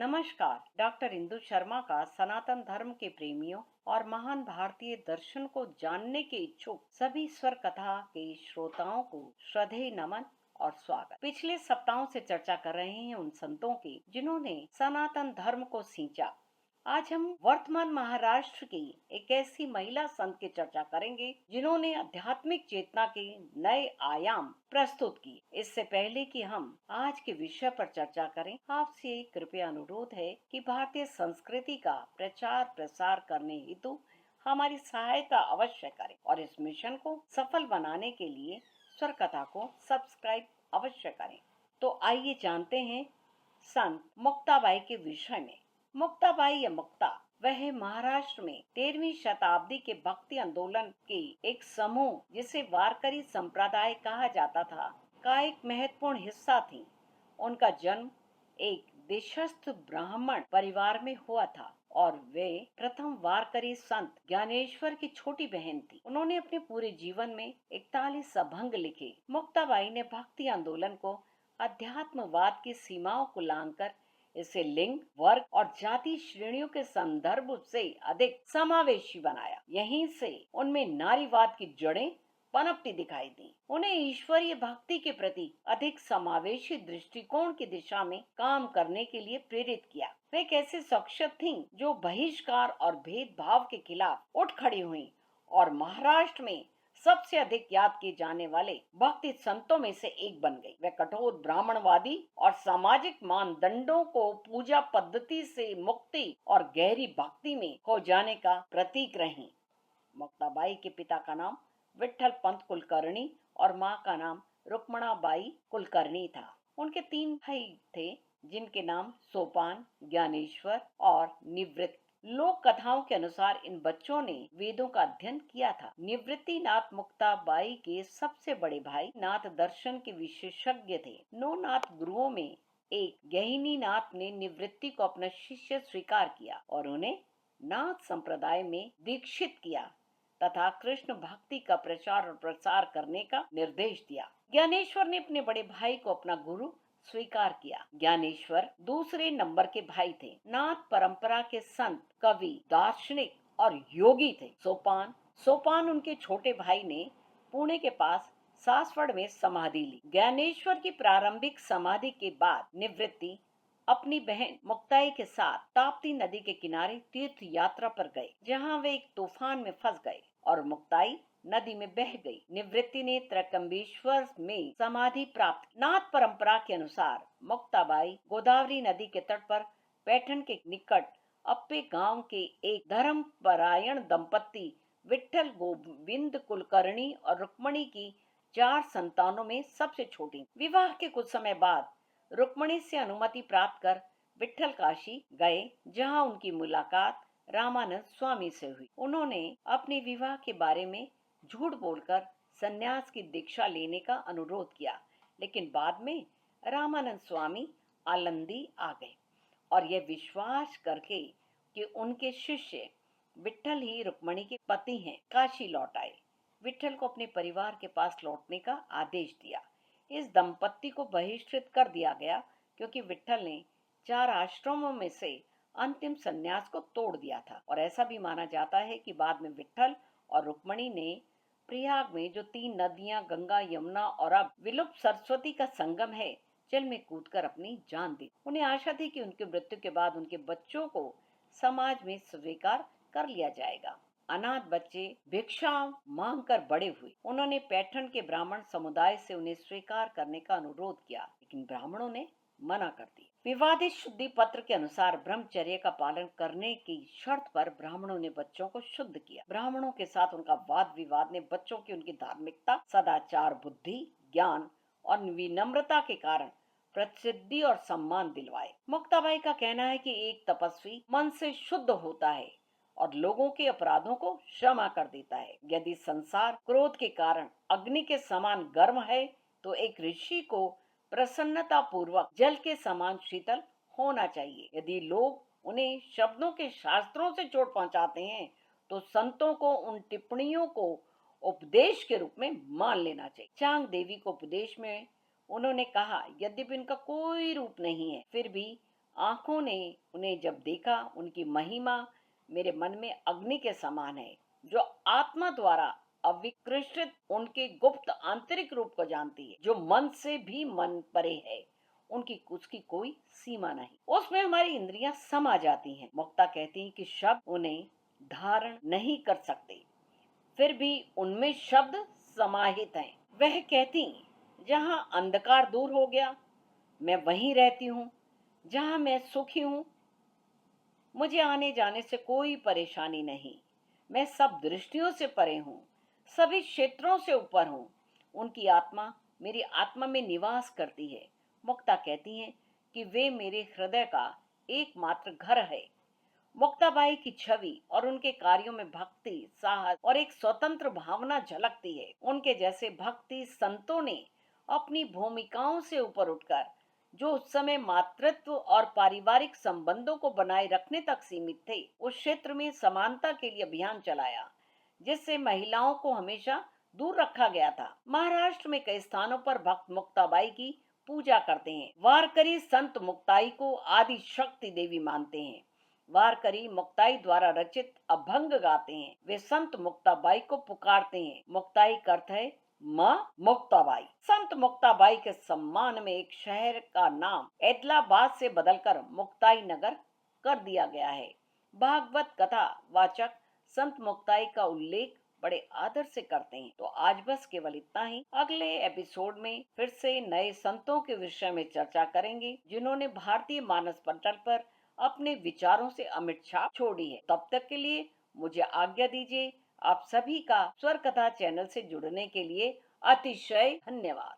नमस्कार। डॉक्टर इंदु शर्मा का सनातन धर्म के प्रेमियों और महान भारतीय दर्शन को जानने के इच्छुक सभी स्वर कथा के श्रोताओं को श्रद्धेय नमन और स्वागत। पिछले सप्ताहों से चर्चा कर रहे हैं उन संतों की जिन्होंने सनातन धर्म को सींचा। आज हम वर्तमान महाराष्ट्र की एक ऐसी महिला संत की चर्चा करेंगे जिन्होंने आध्यात्मिक चेतना के नए आयाम प्रस्तुत किए। इससे पहले कि हम आज के विषय पर चर्चा करें, आपसे कृपया अनुरोध है कि भारतीय संस्कृति का प्रचार प्रसार करने हेतु हमारी सहायता अवश्य करें और इस मिशन को सफल बनाने के लिए स्वर कथा को सब्सक्राइब अवश्य करें। तो आइए जानते हैं संत मुक्ताबाई के विषय में। मुक्ताबाई या मुक्ता वह महाराष्ट्र में 13वीं शताब्दी के भक्ति आंदोलन के एक समूह जिसे वारकरी संप्रदाय कहा जाता था का एक महत्वपूर्ण हिस्सा थी। उनका जन्म एक देशस्थ ब्राह्मण परिवार में हुआ था और वे प्रथम वारकरी संत ज्ञानेश्वर की छोटी बहन थी। उन्होंने अपने पूरे जीवन में 41 अभंग लिखे। मुक्ताबाई ने भक्ति आंदोलन को अध्यात्मवाद की सीमाओं को लांघकर इसे लिंग, वर्ग और जाति श्रेणियों के संदर्भ से अधिक समावेशी बनाया। यहीं से उनमें नारीवाद की जड़ें पनपती दिखाई दी। उन्हें ईश्वरीय भक्ति के प्रति अधिक समावेशी दृष्टिकोण की दिशा में काम करने के लिए प्रेरित किया। वे एक ऐसी शख्सियत थीं जो बहिष्कार और भेदभाव के खिलाफ उठ खड़ी हुई और महाराष्ट्र में सबसे अधिक याद किए जाने वाले भक्ति संतों में से एक बन गई। वे कठोर ब्राह्मणवादी और सामाजिक मानदंडों को पूजा पद्धति से मुक्ति और गहरी भक्ति में खो जाने का प्रतीक रही। मुक्ताबाई के पिता का नाम विठल पंत कुलकर्णी और मां का नाम रुक्मणाबाई कुलकर्णी था। उनके 3 भाई थे जिनके नाम सोपान, ज्ञानेश्वर और निवृत्त। लोक कथाओं के अनुसार इन बच्चों ने वेदों का अध्ययन किया था। निवृत्ति नाथ मुक्ताबाई के सबसे बड़े भाई नाथ दर्शन के विशेषज्ञ थे। 9 नाथ गुरुओं में एक गहिनी नाथ ने निवृत्ति को अपना शिष्य स्वीकार किया और उन्हें नाथ संप्रदाय में दीक्षित किया तथा कृष्ण भक्ति का प्रचार और प्रसार करने का निर्देश दिया। ज्ञानेश्वर ने अपने बड़े भाई को अपना गुरु स्वीकार किया। ज्ञानेश्वर दूसरे नंबर के भाई थे। नाथ परंपरा के संत, कवि, दार्शनिक और योगी थे। सोपान उनके छोटे भाई ने पुणे के पास सासवड़ में समाधि ली। ज्ञानेश्वर की प्रारंभिक समाधि के बाद निवृत्ति अपनी बहन मुक्ताई के साथ ताप्ती नदी के किनारे तीर्थ यात्रा पर गए, जहां वे एक तूफान में फंस गए और मुक्ताई नदी में बह गई। निवृत्ति ने त्रकम्बेश्वर में समाधि प्राप्त। नाथ परंपरा के अनुसार मुक्ताबाई गोदावरी नदी के तट पर पैठण के निकट अप्पे गांव के एक धर्मपरायण दंपत्ति विठल गोविंद कुलकर्णी और रुक्मणी की 4 संतानों में सबसे छोटी। विवाह के कुछ समय बाद रुक्मणी से अनुमति प्राप्त कर विठल काशी गए, जहां उनकी मुलाकात रामानंद स्वामी से हुई। उन्होंने अपने विवाह के बारे में झूठ बोलकर सन्यास की दीक्षा लेने का अनुरोध किया, लेकिन बाद में रामानंद स्वामी आलंदी आ गए और यह विश्वास करके कि उनके शिष्य विठल ही रुक्मणी के पति हैं, काशी लौट आए। विठल को अपने परिवार के पास लौटने का आदेश दिया। इस दंपत्ति को बहिष्कृत कर दिया गया क्योंकि विठल ने 4 आश्रमों में से अंतिम सन्यास को तोड़ दिया था और ऐसा भी माना जाता है कि बाद में विठल और रुक्मणी ने प्रयाग में जो 3 नदियां गंगा, यमुना और अब विलुप्त सरस्वती का संगम है, जल में कूदकर अपनी जान दी। उन्हें आशा थी कि उनकी मृत्यु के बाद उनके बच्चों को समाज में स्वीकार कर लिया जाएगा। अनाथ बच्चे भिक्षा मांगकर बड़े हुए। उन्होंने पैठण के ब्राह्मण समुदाय से उन्हें स्वीकार करने का अनुरोध किया, लेकिन ब्राह्मणों ने मना कर दी। विवादित शुद्धि पत्र के अनुसार ब्रह्मचर्य का पालन करने की शर्त पर ब्राह्मणों ने बच्चों को शुद्ध किया। ब्राह्मणों के साथ उनका वाद विवाद ने बच्चों की उनकी धार्मिकता, सदाचार, बुद्धि, ज्ञान और विनम्रता के कारण प्रसिद्धि और सम्मान दिलवाए। मुक्ताबाई का कहना है कि एक तपस्वी मन से शुद्ध होता है और लोगों के अपराधों को क्षमा कर देता है। यदि संसार क्रोध के कारण अग्नि के समान गर्म है, तो एक ऋषि को प्रसन्नता पूर्वक जल के समान शीतल होना चाहिए। यदि लोग उन्हें शब्दों के शास्त्रों से चोट पहुंचाते हैं, तो संतों को उन टिप्पणियों को उपदेश के रूप में मान लेना चाहिए। चांग देवी को उपदेश में उन्होंने कहा, यद्यपि इनका कोई रूप नहीं है, फिर भी आंखों ने उन्हें जब देखा, उनकी महिमा मेरे मन में अग्नि के समान है। जो आत्मा द्वारा अविकृष्ट उनके गुप्त आंतरिक रूप को जानती है, जो मन से भी मन परे है, उनकी उसकी कोई सीमा नहीं। उसमें हमारी इंद्रियां समा जाती हैं। मुक्ता कहती है कि शब्द उन्हें धारण नहीं कर सकते, फिर भी उनमें शब्द समाहित हैं। वह कहती, जहां अंधकार दूर हो गया, मैं वहीं रहती हूँ। जहां मैं सुखी हूँ, मुझे आने जाने से कोई परेशानी नहीं। मैं सब दृष्टियों से परे हूँ, सभी क्षेत्रों से ऊपर हूँ। उनकी आत्मा मेरी आत्मा में निवास करती है। मुक्ता कहती हैं कि वे मेरे हृदय का एकमात्र घर है। मुक्ताबाई की छवि और उनके कार्यों में भक्ति, साहस और एक स्वतंत्र भावना झलकती है। उनके जैसे भक्ति संतों ने अपनी भूमिकाओं से ऊपर उठकर, जो उस समय मातृत्व और पारिवारिक संबंधों को बनाए रखने तक सीमित थे, उस क्षेत्र में समानता के लिए अभियान चलाया, जिससे महिलाओं को हमेशा दूर रखा गया था। महाराष्ट्र में कई स्थानों पर भक्त मुक्ताबाई की पूजा करते हैं। वारकरी संत मुक्ताई को आदि शक्ति देवी मानते हैं। वारकरी मुक्ताई द्वारा रचित अभंग गाते हैं। वे संत मुक्ताबाई को पुकारते हैं। मुक्ताई का अर्थ है माँ मुक्ताबाई। संत मुक्ताबाई के सम्मान में एक शहर का नाम एदलाबाद से बदलकर मुक्ताई नगर कर दिया गया है। भागवत कथा वाचक संत मुक्ताई का उल्लेख बड़े आदर से करते हैं। तो आज बस केवल इतना ही। अगले एपिसोड में फिर से नए संतों के विषय में चर्चा करेंगे, जिन्होंने भारतीय मानस पटल पर अपने विचारों से अमिट छाप छोड़ी है। तब तक के लिए मुझे आज्ञा दीजिए। आप सभी का स्वर कथा चैनल से जुड़ने के लिए अतिशय धन्यवाद।